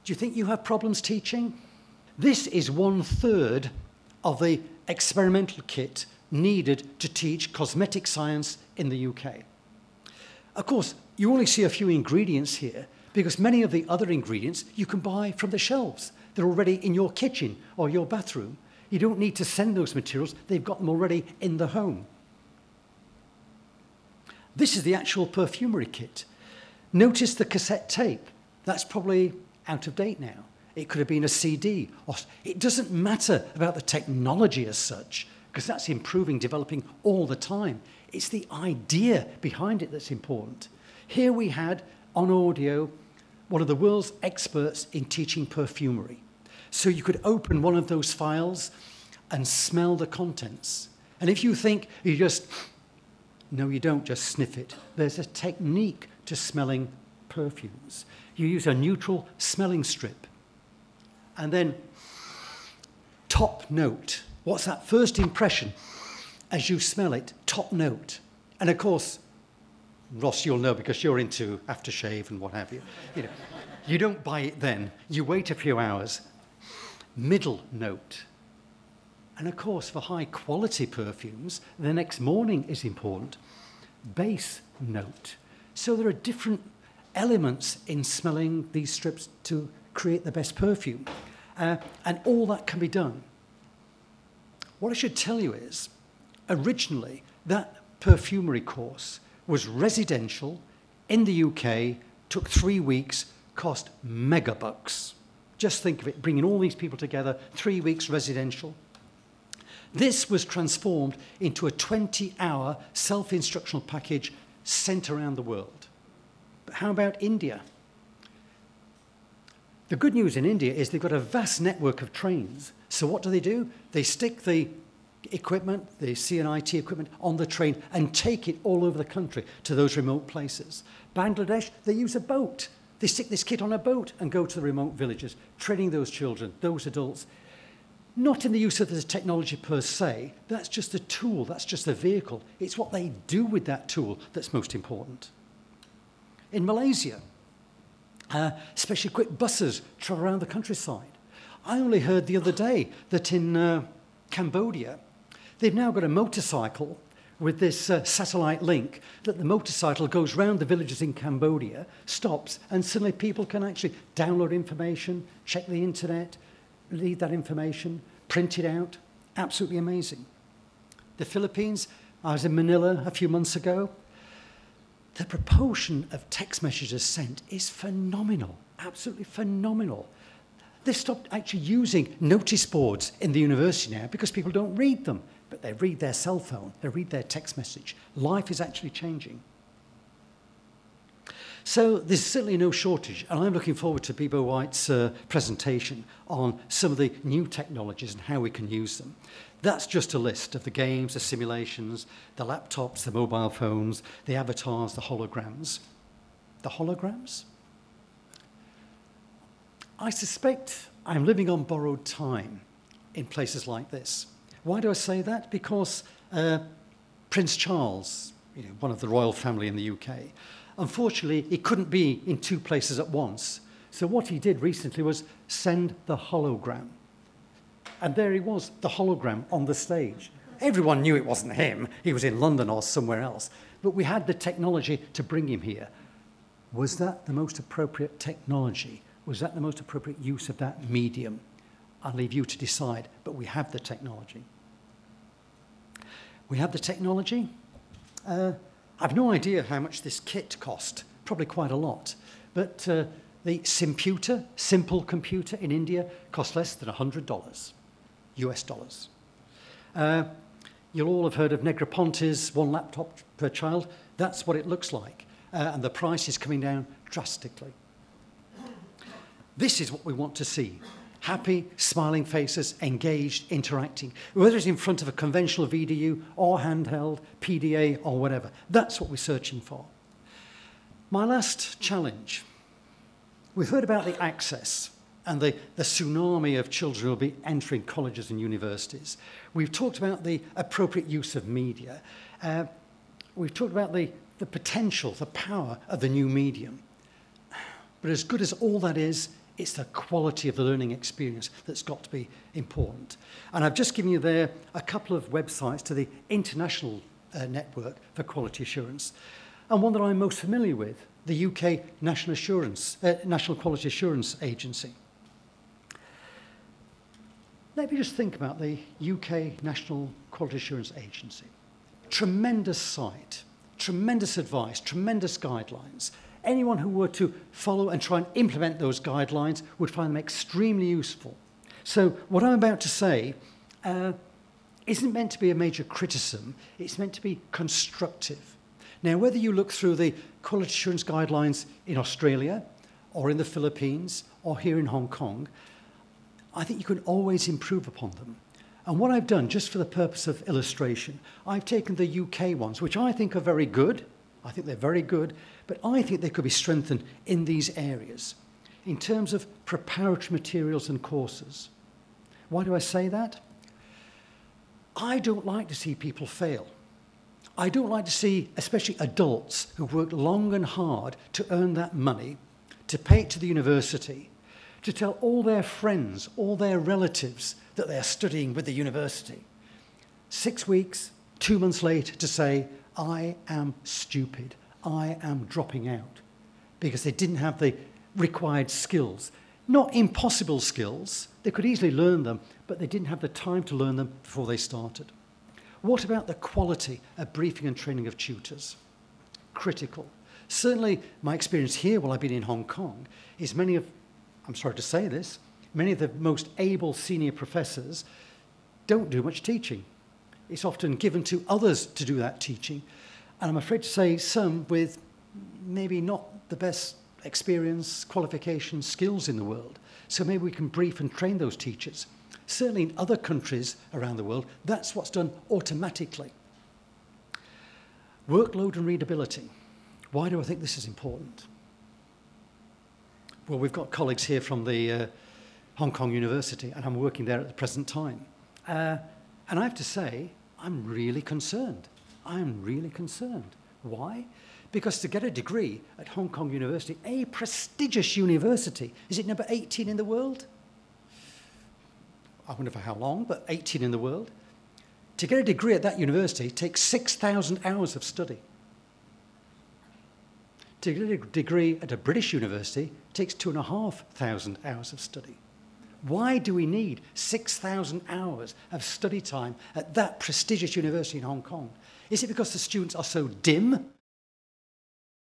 Do you think you have problems teaching? This is 1/3 of the experimental kit needed to teach cosmetic science in the UK. Of course, you only see a few ingredients here because many of the other ingredients you can buy from the shelves. They're already in your kitchen or your bathroom. You don't need to send those materials. They've got them already in the home. This is the actual perfumery kit. Notice the cassette tape. That's probably out of date now. It could have been a CD. It doesn't matter about the technology as such, because that's improving, developing all the time. It's the idea behind it that's important. Here we had, on audio, one of the world's experts in teaching perfumery. So you could open one of those files and smell the contents. And if you think you just, no, you don't just sniff it. There's a technique to smelling perfumes. You use a neutral smelling strip. And then top note. What's that first impression as you smell it? Top note. And of course, Ross, you'll know because you're into aftershave and what have you. You don't buy it then. You wait a few hours. Middle note. And of course, for high quality perfumes, the next morning is important. Base note. So there are different elements in smelling these strips to create the best perfume. And all that can be done. What I should tell you is, originally, that perfumery course was residential in the UK, took 3 weeks, cost megabucks. Just think of it, bringing all these people together, 3 weeks residential. This was transformed into a 20-hour self-instructional package sent around the world. But how about India? The good news in India is they've got a vast network of trains. So what do? They stick the equipment, the CNIT equipment, on the train and take it all over the country to those remote places. Bangladesh, they use a boat. They stick this kit on a boat and go to the remote villages, training those children, those adults. Not in the use of the technology per se. That's just a tool. That's just a vehicle. It's what they do with that tool that's most important. In Malaysia, specially equipped buses travel around the countryside. I only heard the other day that in Cambodia, they've now got a motorcycle with this satellite link that the motorcycle goes round the villages in Cambodia, stops, and suddenly people can actually download information, check the internet, read that information, print it out. Absolutely amazing. The Philippines, I was in Manila a few months ago. The proportion of text messages sent is phenomenal, absolutely phenomenal. They've stopped actually using notice boards in the university now because people don't read them, but they read their cell phone, they read their text message. Life is actually changing. So there's certainly no shortage, and I'm looking forward to Bibo White's presentation on some of the new technologies and how we can use them. That's just a list of the games, the simulations, the laptops, the mobile phones, the avatars, the holograms. The holograms? I suspect I'm living on borrowed time in places like this. Why do I say that? Because Prince Charles, one of the royal family in the UK, unfortunately, he couldn't be in 2 places at once. So what he did recently was send the hologram. And there he was, the hologram on the stage. Everyone knew it wasn't him. He was in London or somewhere else. But we had the technology to bring him here. Was that the most appropriate technology? Was that the most appropriate use of that medium? I'll leave you to decide, but we have the technology. We have the technology. I've no idea how much this kit cost, probably quite a lot. But the Simputer, simple computer in India, cost less than $100, US dollars. You'll all have heard of Negroponte's 1 laptop per child. That's what it looks like. And the price is coming down drastically. This is what we want to see. Happy, smiling faces, engaged, interacting, whether it's in front of a conventional VDU or handheld, PDA or whatever. That's what we're searching for. My last challenge. We've heard about the access and the tsunami of children who will be entering colleges and universities. We've talked about the appropriate use of media. We've talked about the potential, the power of the new medium. But as good as all that is, It's the quality of the learning experience that's got to be important. And I've just given you there a couple of websites to the International Network for Quality Assurance, and one that I'm most familiar with, the UK National Quality Assurance Agency. Let me just think about the UK National Quality Assurance Agency. Tremendous site, tremendous advice, tremendous guidelines. Anyone who were to follow and try and implement those guidelines would find them extremely useful. So what I'm about to say isn't meant to be a major criticism, it's meant to be constructive. Now, whether you look through the quality assurance guidelines in Australia, or in the Philippines, or here in Hong Kong, I think you can always improve upon them. And what I've done, just for the purpose of illustration, I've taken the UK ones, which I think are very good. I think they're very good, but I think they could be strengthened in these areas in terms of preparatory materials and courses. Why do I say that? I don't like to see people fail. I don't like to see, especially adults who've worked long and hard to earn that money, to pay it to the university, to tell all their friends, all their relatives that they're studying with the university. 6 weeks, 2 months later to say, I am stupid, I am dropping out, because they didn't have the required skills. Not impossible skills, they could easily learn them, but they didn't have the time to learn them before they started. What about the quality of briefing and training of tutors? Critical. Certainly my experience here while I've been in Hong Kong is many of, I'm sorry to say this, many of the most able senior professors don't do much teaching. It's often given to others to do that teaching. And I'm afraid to say some with maybe not the best experience, qualifications, skills in the world. So maybe we can brief and train those teachers. Certainly in other countries around the world, that's what's done automatically. Workload and readability. Why do I think this is important? Well, we've got colleagues here from the Hong Kong University, and I'm working there at the present time. And I have to say, I'm really concerned. I'm really concerned. Why? Because to get a degree at Hong Kong University, a prestigious university, is it number 18 in the world? I wonder for how long, but 18 in the world. To get a degree at that university takes 6,000 hours of study. To get a degree at a British university takes 2,500 hours of study. Why do we need 6,000 hours of study time at that prestigious university in Hong Kong? Is it because the students are so dim